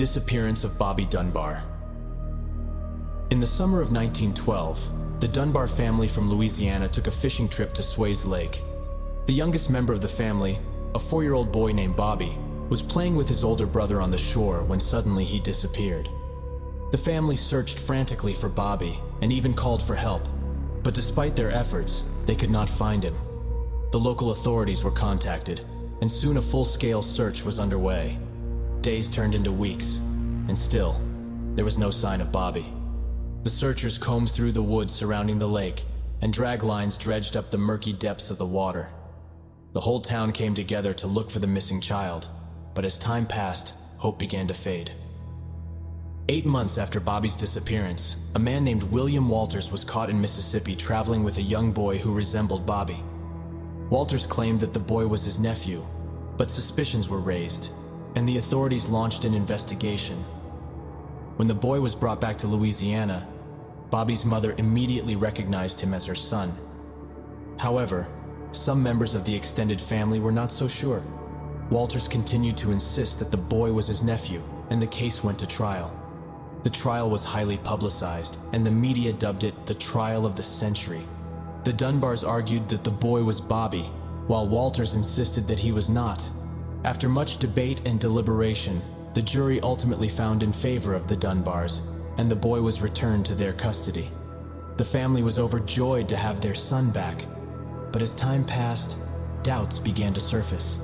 Disappearance of Bobby Dunbar. In the summer of 1912, the Dunbar family from Louisiana took a fishing trip to Swayze Lake. The youngest member of the family, a 4-year-old boy named Bobby, was playing with his older brother on the shore when suddenly he disappeared. The family searched frantically for Bobby and even called for help, but despite their efforts, they could not find him. The local authorities were contacted, and soon a full-scale search was underway. Days turned into weeks, and still, there was no sign of Bobby. The searchers combed through the woods surrounding the lake, and drag lines dredged up the murky depths of the water. The whole town came together to look for the missing child, but as time passed, hope began to fade. 8 months after Bobby's disappearance, a man named William Walters was caught in Mississippi traveling with a young boy who resembled Bobby. Walters claimed that the boy was his nephew, but suspicions were raised, and the authorities launched an investigation. When the boy was brought back to Louisiana, Bobby's mother immediately recognized him as her son. However, some members of the extended family were not so sure. Walters continued to insist that the boy was his nephew, and the case went to trial. The trial was highly publicized, and the media dubbed it the trial of the century. The Dunbars argued that the boy was Bobby, while Walters insisted that he was not. After much debate and deliberation, the jury ultimately found in favor of the Dunbars, and the boy was returned to their custody. The family was overjoyed to have their son back, but as time passed, doubts began to surface.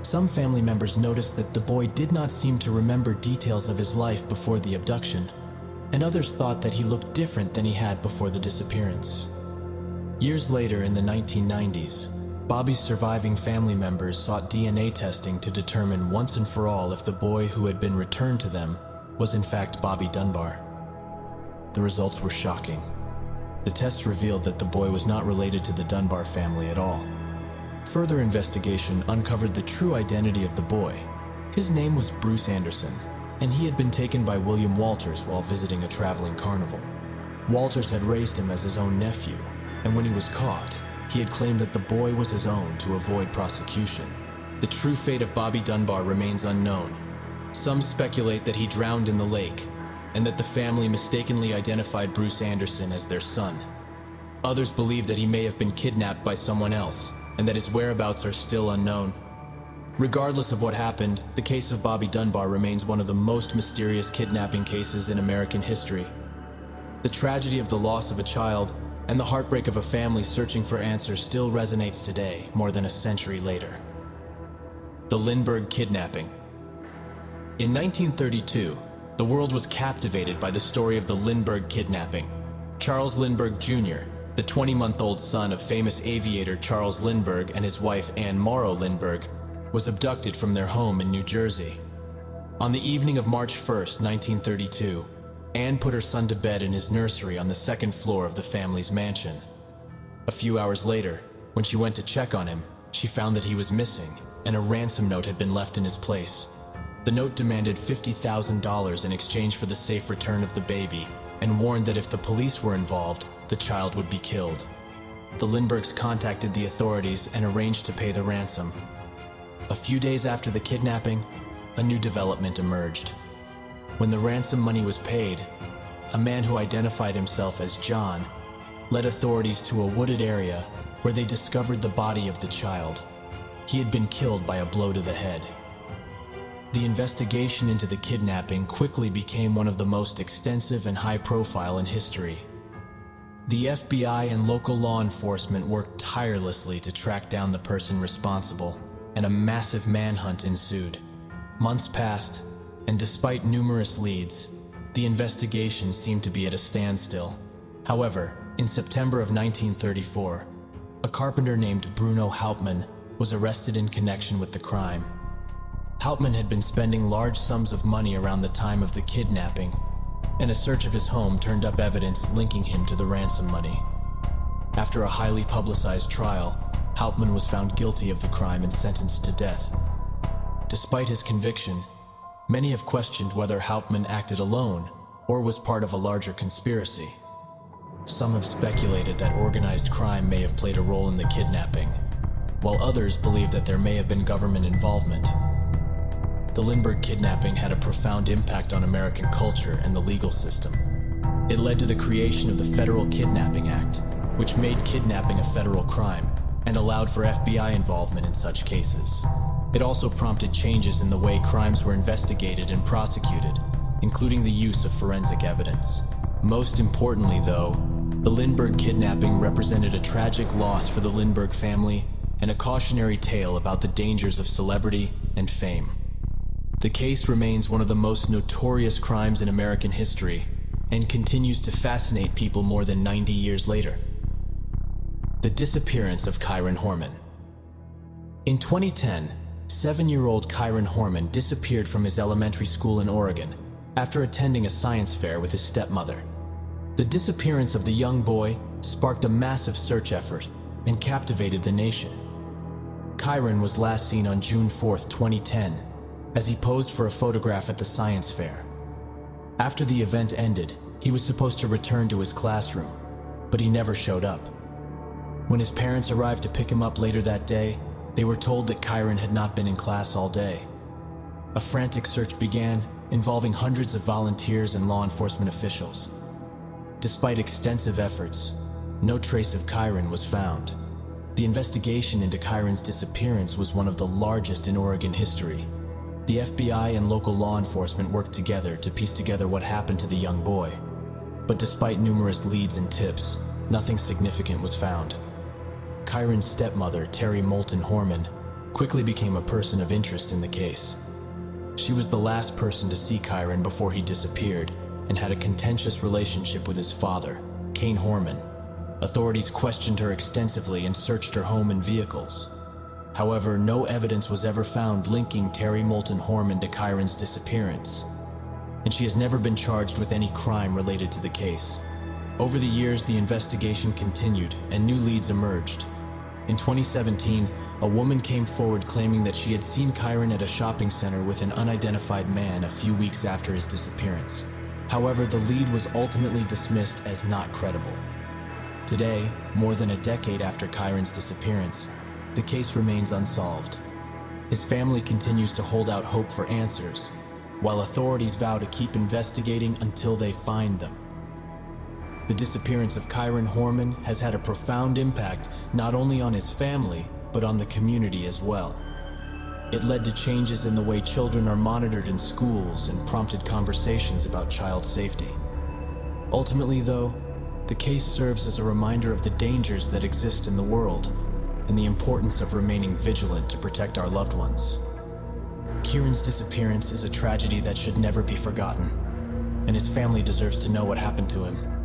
Some family members noticed that the boy did not seem to remember details of his life before the abduction, and others thought that he looked different than he had before the disappearance. Years later, in the 1990s, Bobby's surviving family members sought DNA testing to determine once and for all if the boy who had been returned to them was in fact Bobby Dunbar. The results were shocking. The tests revealed that the boy was not related to the Dunbar family at all. Further investigation uncovered the true identity of the boy. His name was Bruce Anderson, and he had been taken by William Walters while visiting a traveling carnival. Walters had raised him as his own nephew, and when he was caught, he had claimed that the boy was his own to avoid prosecution. The true fate of Bobby Dunbar remains unknown. Some speculate that he drowned in the lake, and that the family mistakenly identified Bruce Anderson as their son. Others believe that he may have been kidnapped by someone else, and that his whereabouts are still unknown. Regardless of what happened, the case of Bobby Dunbar remains one of the most mysterious kidnapping cases in American history. The tragedy of the loss of a child and the heartbreak of a family searching for answers still resonates today, more than a century later. The Lindbergh Kidnapping. In 1932, the world was captivated by the story of the Lindbergh Kidnapping. Charles Lindbergh Jr., the 20-month-old son of famous aviator Charles Lindbergh and his wife Anne Morrow Lindbergh, was abducted from their home in New Jersey. On the evening of March 1, 1932, Anne put her son to bed in his nursery on the second floor of the family's mansion. A few hours later, when she went to check on him, she found that he was missing, and a ransom note had been left in his place. The note demanded $50,000 in exchange for the safe return of the baby, and warned that if the police were involved, the child would be killed. The Lindberghs contacted the authorities and arranged to pay the ransom. A few days after the kidnapping, a new development emerged. When the ransom money was paid, a man who identified himself as John led authorities to a wooded area where they discovered the body of the child. He had been killed by a blow to the head. The investigation into the kidnapping quickly became one of the most extensive and high-profile in history. The FBI and local law enforcement worked tirelessly to track down the person responsible, and a massive manhunt ensued. Months passed, and despite numerous leads, the investigation seemed to be at a standstill. However, in September of 1934, a carpenter named Bruno Hauptmann was arrested in connection with the crime. Hauptmann had been spending large sums of money around the time of the kidnapping, and a search of his home turned up evidence linking him to the ransom money. After a highly publicized trial, Hauptmann was found guilty of the crime and sentenced to death. Despite his conviction, many have questioned whether Hauptmann acted alone or was part of a larger conspiracy. Some have speculated that organized crime may have played a role in the kidnapping, while others believe that there may have been government involvement. The Lindbergh kidnapping had a profound impact on American culture and the legal system. It led to the creation of the Federal Kidnapping Act, which made kidnapping a federal crime and allowed for FBI involvement in such cases. It also prompted changes in the way crimes were investigated and prosecuted, including the use of forensic evidence. Most importantly, though, the Lindbergh kidnapping represented a tragic loss for the Lindbergh family and a cautionary tale about the dangers of celebrity and fame. The case remains one of the most notorious crimes in American history and continues to fascinate people more than 90 years later. The disappearance of Kyron Horman. In 2010, 7-year-old Kyron Horman disappeared from his elementary school in Oregon after attending a science fair with his stepmother. The disappearance of the young boy sparked a massive search effort and captivated the nation. Kyron was last seen on June 4, 2010, as he posed for a photograph at the science fair. After the event ended, he was supposed to return to his classroom, but he never showed up. When his parents arrived to pick him up later that day, they were told that Kyron had not been in class all day. A frantic search began, involving hundreds of volunteers and law enforcement officials. Despite extensive efforts, no trace of Kyron was found. The investigation into Kyron's disappearance was one of the largest in Oregon history. The FBI and local law enforcement worked together to piece together what happened to the young boy. But despite numerous leads and tips, nothing significant was found. Kyron's stepmother, Terry Moulton Horman, quickly became a person of interest in the case. She was the last person to see Kyron before he disappeared and had a contentious relationship with his father, Kane Horman. Authorities questioned her extensively and searched her home and vehicles. However, no evidence was ever found linking Terry Moulton Horman to Kyron's disappearance, and she has never been charged with any crime related to the case. Over the years, the investigation continued and new leads emerged. In 2017, a woman came forward claiming that she had seen Kyron at a shopping center with an unidentified man a few weeks after his disappearance. However, the lead was ultimately dismissed as not credible. Today, more than a decade after Kyron's disappearance, the case remains unsolved. His family continues to hold out hope for answers, while authorities vow to keep investigating until they find them. The disappearance of Kyron Horman has had a profound impact not only on his family, but on the community as well. It led to changes in the way children are monitored in schools and prompted conversations about child safety. Ultimately, though, the case serves as a reminder of the dangers that exist in the world and the importance of remaining vigilant to protect our loved ones. Kyron's disappearance is a tragedy that should never be forgotten, and his family deserves to know what happened to him.